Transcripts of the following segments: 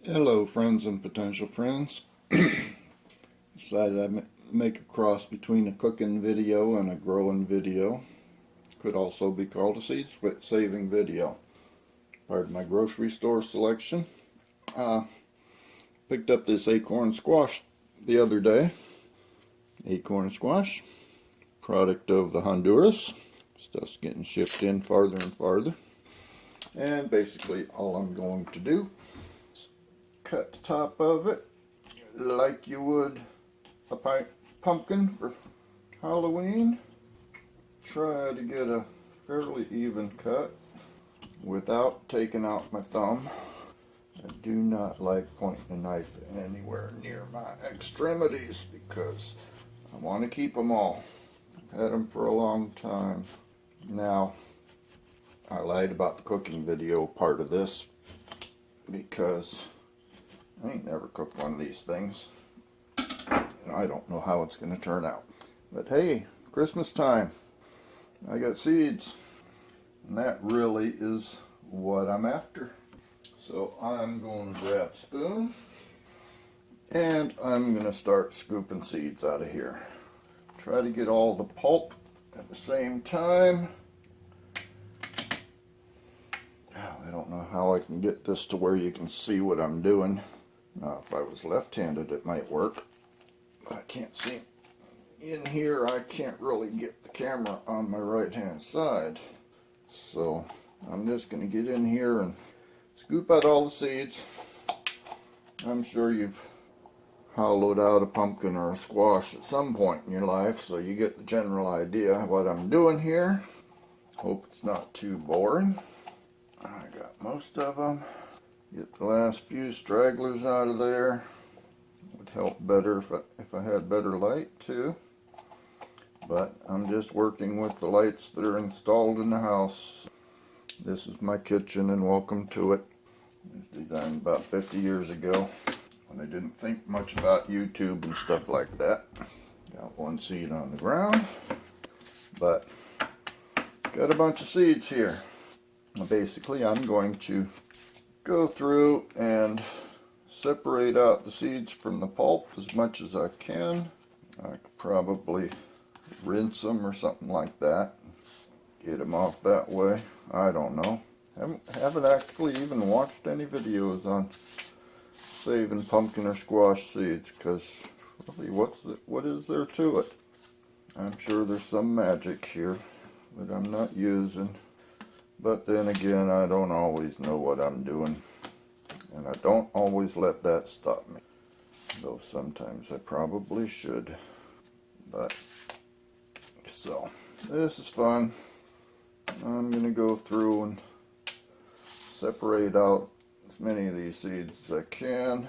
Hello friends and potential friends. Decided I'd make a cross between a cooking video and a growing video. Could also be called a seed saving video. Part of my grocery store selection. Picked up this acorn squash the other day. Acorn squash, product of the Honduras. Stuff's getting shipped in farther and farther. And basically all I'm going to do, cut the top of it like you would a pumpkin for Halloween. Try to get a fairly even cut without taking out my thumb. I do not like pointing a knife anywhere near my extremities because I want to keep them all. I've had them for a long time. Now, I lied about the cooking video part of this because I ain't never cooked one of these things, and I don't know how it's going to turn out. But hey, Christmas time, I got seeds, and that really is what I'm after. So I'm going to grab a spoon, and I'm going to start scooping seeds out of here. Try to get all the pulp at the same time. I don't know how I can get this to where you can see what I'm doing. Now, if I was left-handed, it might work, but I can't see. In here, I can't really get the camera on my right-hand side. So, I'm just going to get in here and scoop out all the seeds. I'm sure you've hollowed out a pumpkin or a squash at some point in your life, so you get the general idea of what I'm doing here. Hope it's not too boring. I got most of them. Get the last few stragglers out of there. Would help better if I had better light too. But I'm just working with the lights that are installed in the house. This is my kitchen and welcome to it. It was designed about 50 years ago when I didn't think much about YouTube and stuff like that. Got one seed on the ground, but got a bunch of seeds here. Basically, I'm going to go through and separate out the seeds from the pulp as much as I can. I could probably rinse them or something like that. Get them off that way. I don't know. Haven't actually even watched any videos on saving pumpkin or squash seeds because really what is there to it? I'm sure there's some magic here that I'm not using. But then again, I don't always know what I'm doing. And I don't always let that stop me. Though sometimes I probably should. But, so, this is fun. I'm going to go through and separate out as many of these seeds as I can.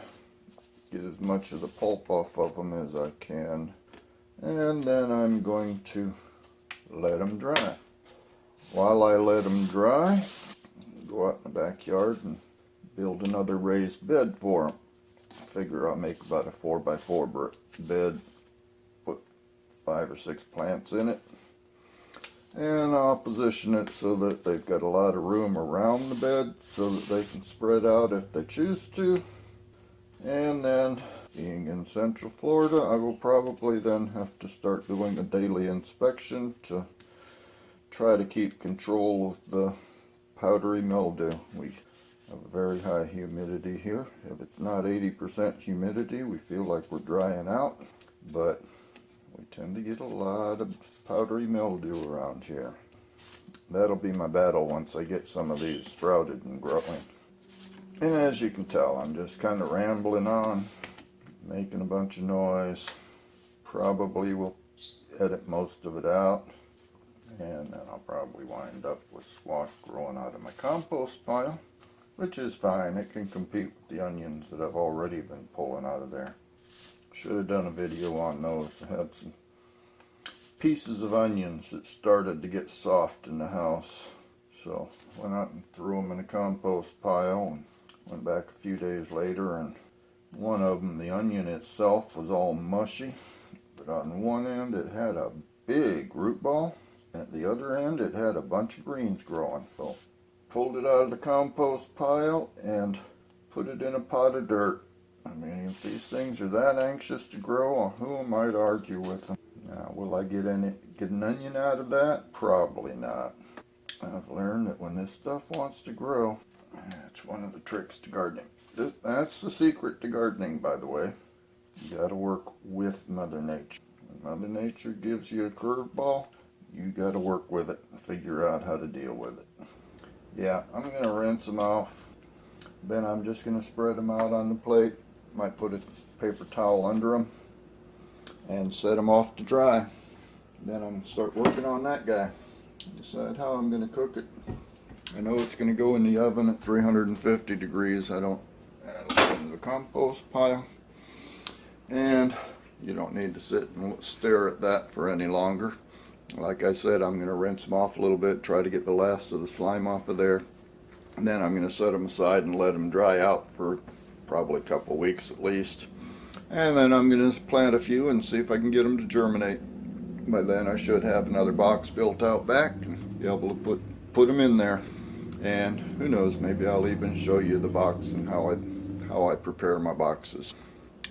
Get as much of the pulp off of them as I can. And then I'm going to let them dry. While I let them dry, go out in the backyard and build another raised bed for them. I figure I'll make about a 4x4 bed, put 5 or 6 plants in it, and I'll position it so that they've got a lot of room around the bed so that they can spread out if they choose to. And then, being in Central Florida, I will probably then have to start doing a daily inspection to try to keep control of the powdery mildew. We have a very high humidity here. If it's not 80% humidity, we feel like we're drying out, but we tend to get a lot of powdery mildew around here. That'll be my battle once I get some of these sprouted and growing. And as you can tell, I'm just kind of rambling on, making a bunch of noise. Probably will edit most of it out. And then I'll probably wind up with squash growing out of my compost pile, which is fine. It can compete with the onions that I've already been pulling out of there. Should have done a video on those. I had some pieces of onions that started to get soft in the house. So went out and threw them in a compost pile and went back a few days later, and one of them, the onion itself, was all mushy. But on one end it had a big root ball. At the other end, it had a bunch of greens growing. So, pulled it out of the compost pile and put it in a pot of dirt. I mean, if these things are that anxious to grow, who am I to argue with them? Now, will I get an onion out of that? Probably not. I've learned that when this stuff wants to grow, that's one of the tricks to gardening. That's the secret to gardening, by the way. You got to work with Mother Nature. When Mother Nature gives you a curveball, you got to work with it and figure out how to deal with it. Yeah, I'm going to rinse them off. Then I'm just going to spread them out on the plate. Might put a paper towel under them and set them off to dry. Then I'm going to start working on that guy. Decide how I'm going to cook it. I know it's going to go in the oven at 350 degrees. I don't add it in the compost pile. And you don't need to sit and stare at that for any longer. Like I said, I'm going to rinse them off a little bit, try to get the last of the slime off of there. And then I'm going to set them aside and let them dry out for probably a couple weeks at least. And then I'm going to plant a few and see if I can get them to germinate. By then I should have another box built out back and be able to put them in there. And who knows, maybe I'll even show you the box and how I prepare my boxes.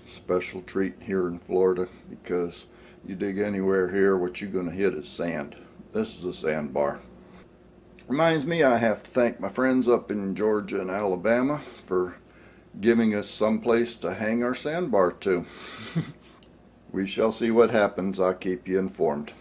Special treat here in Florida, because you dig anywhere here, what you're going to hit is sand. This is a sandbar. Reminds me, I have to thank my friends up in Georgia and Alabama for giving us some place to hang our sandbar to. We shall see what happens. I'll keep you informed.